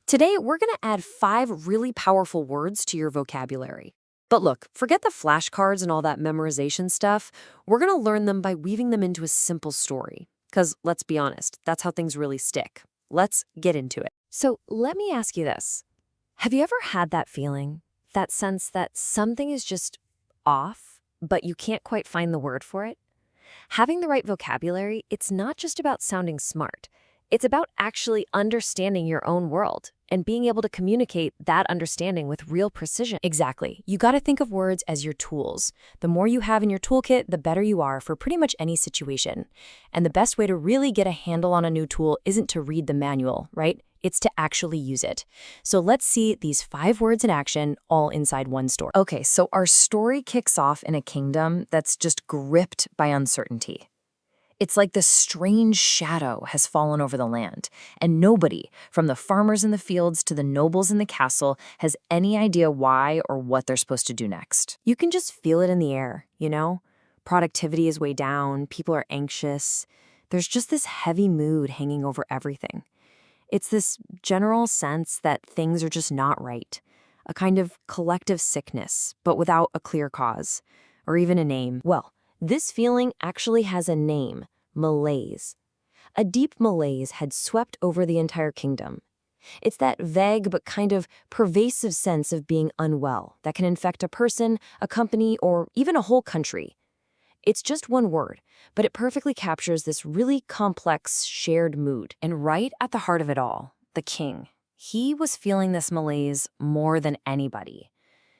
Today, we're going to add 5 really powerful words to your vocabulary. But look, forget the flashcards and all that memorization stuff. We're going to learn them by weaving them into a simple story. Because let's be honest, that's how things really stick. Let's get into it. So let me ask you this. Have you ever had that feeling, that sense that something is just off, but you can't quite find the word for it? Having the right vocabulary, it's not just about sounding smart. It's about actually understanding your own world and being able to communicate that understanding with real precision. Exactly. You got to think of words as your tools. The more you have in your toolkit, the better you are for pretty much any situation. And the best way to really get a handle on a new tool isn't to read the manual, right? It's to actually use it. So let's see these 5 words in action all inside one story. Okay, so our story kicks off in a kingdom that's just gripped by uncertainty. It's like this strange shadow has fallen over the land, and nobody, from the farmers in the fields to the nobles in the castle, has any idea why or what they're supposed to do next. You can just feel it in the air, you know? Productivity is way down, people are anxious. There's just this heavy mood hanging over everything. It's this general sense that things are just not right, a kind of collective sickness, but without a clear cause, or even a name. Well, this feeling actually has a name, malaise. A deep malaise had swept over the entire kingdom. It's that vague but kind of pervasive sense of being unwell that can infect a person, a company, or even a whole country. It's just one word, but it perfectly captures this really complex, shared mood. And right at the heart of it all, the king. He was feeling this malaise more than anybody.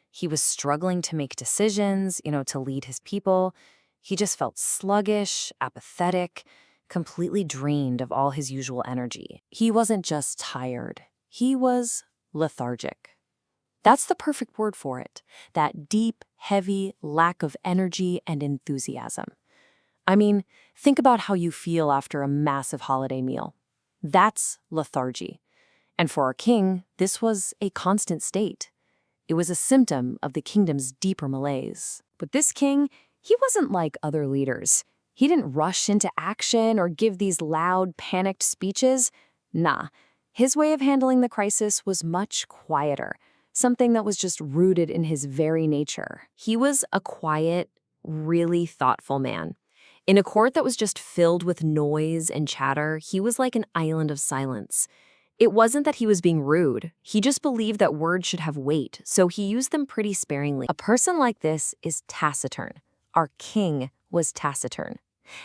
He was struggling to make decisions, to lead his people. He just felt sluggish, apathetic, completely drained of all his usual energy. He wasn't just tired. He was lethargic. That's the perfect word for it, that deep, heavy lack of energy and enthusiasm. I mean, think about how you feel after a massive holiday meal. That's lethargy. And for our king, this was a constant state. It was a symptom of the kingdom's deeper malaise. But this king, he wasn't like other leaders. He didn't rush into action or give these loud, panicked speeches. Nah, his way of handling the crisis was much quieter, something that was just rooted in his very nature. He was a quiet, really thoughtful man. In a court that was just filled with noise and chatter, he was like an island of silence. It wasn't that he was being rude. He just believed that words should have weight, so he used them pretty sparingly. A person like this is taciturn. Our king was taciturn.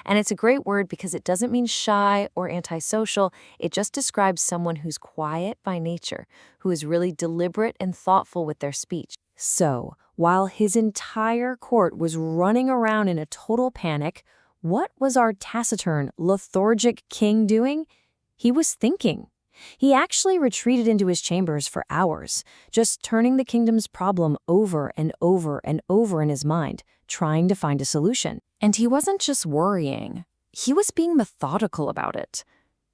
And it's a great word because it doesn't mean shy or antisocial. It just describes someone who's quiet by nature, who is really deliberate and thoughtful with their speech. So, while his entire court was running around in a total panic, what was our taciturn, lethargic king doing? He was thinking. He actually retreated into his chambers for hours, just turning the kingdom's problem over and over and over in his mind, trying to find a solution. And he wasn't just worrying. He was being methodical about it.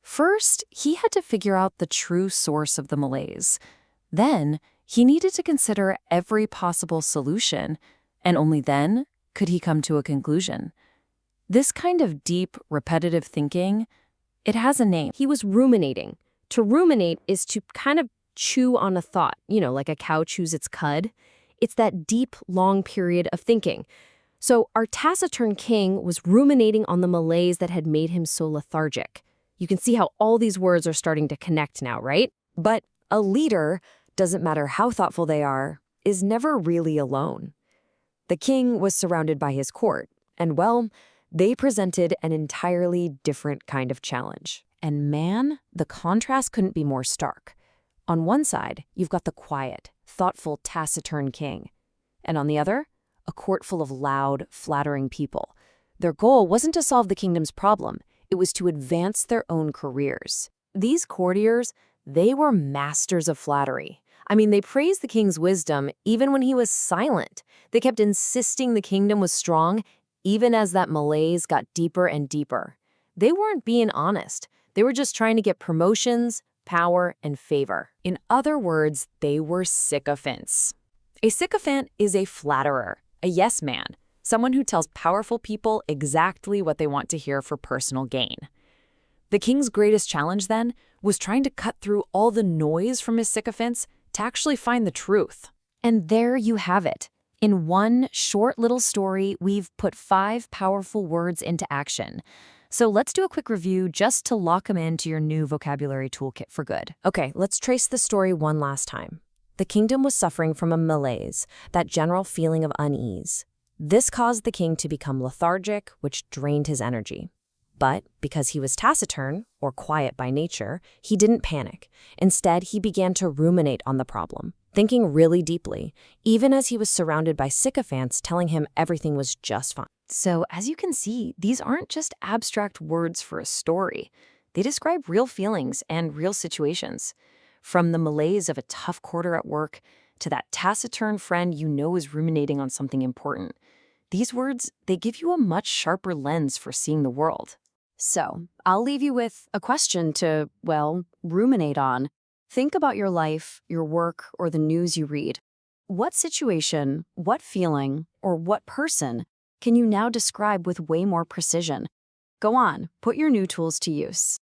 First, he had to figure out the true source of the malaise. Then, he needed to consider every possible solution, and only then could he come to a conclusion. This kind of deep, repetitive thinking, it has a name. He was ruminating. To ruminate is to kind of chew on a thought, like a cow chews its cud. It's that deep, long period of thinking. So our taciturn king was ruminating on the malaise that had made him so lethargic. You can see how all these words are starting to connect now, right? But a leader, doesn't matter how thoughtful they are, is never really alone. The king was surrounded by his court, and well, they presented an entirely different kind of challenge. And man, the contrast couldn't be more stark. On one side, you've got the quiet, thoughtful, taciturn king. And on the other, a court full of loud, flattering people. Their goal wasn't to solve the kingdom's problem. It was to advance their own careers. These courtiers, they were masters of flattery. I mean, they praised the king's wisdom even when he was silent. They kept insisting the kingdom was strong, even as that malaise got deeper and deeper. They weren't being honest. They were just trying to get promotions, power, and favor. In other words, they were sycophants. A sycophant is a flatterer, a yes man, someone who tells powerful people exactly what they want to hear for personal gain. The king's greatest challenge, then, was trying to cut through all the noise from his sycophants to actually find the truth. And there you have it. In one short little story, we've put 5 powerful words into action. So let's do a quick review just to lock them into your new vocabulary toolkit for good. Okay, let's trace the story one last time. The kingdom was suffering from a malaise, that general feeling of unease. This caused the king to become lethargic, which drained his energy. But because he was taciturn, or quiet by nature, he didn't panic. Instead, he began to ruminate on the problem, thinking really deeply, even as he was surrounded by sycophants telling him everything was just fine. So, as you can see, these aren't just abstract words for a story. They describe real feelings and real situations. From the malaise of a tough quarter at work to that taciturn friend you know is ruminating on something important. These words, they give you a much sharper lens for seeing the world. So, I'll leave you with a question to, well, ruminate on. Think about your life, your work, or the news you read. What situation, what feeling, or what person can you now describe with way more precision? Go on, put your new tools to use.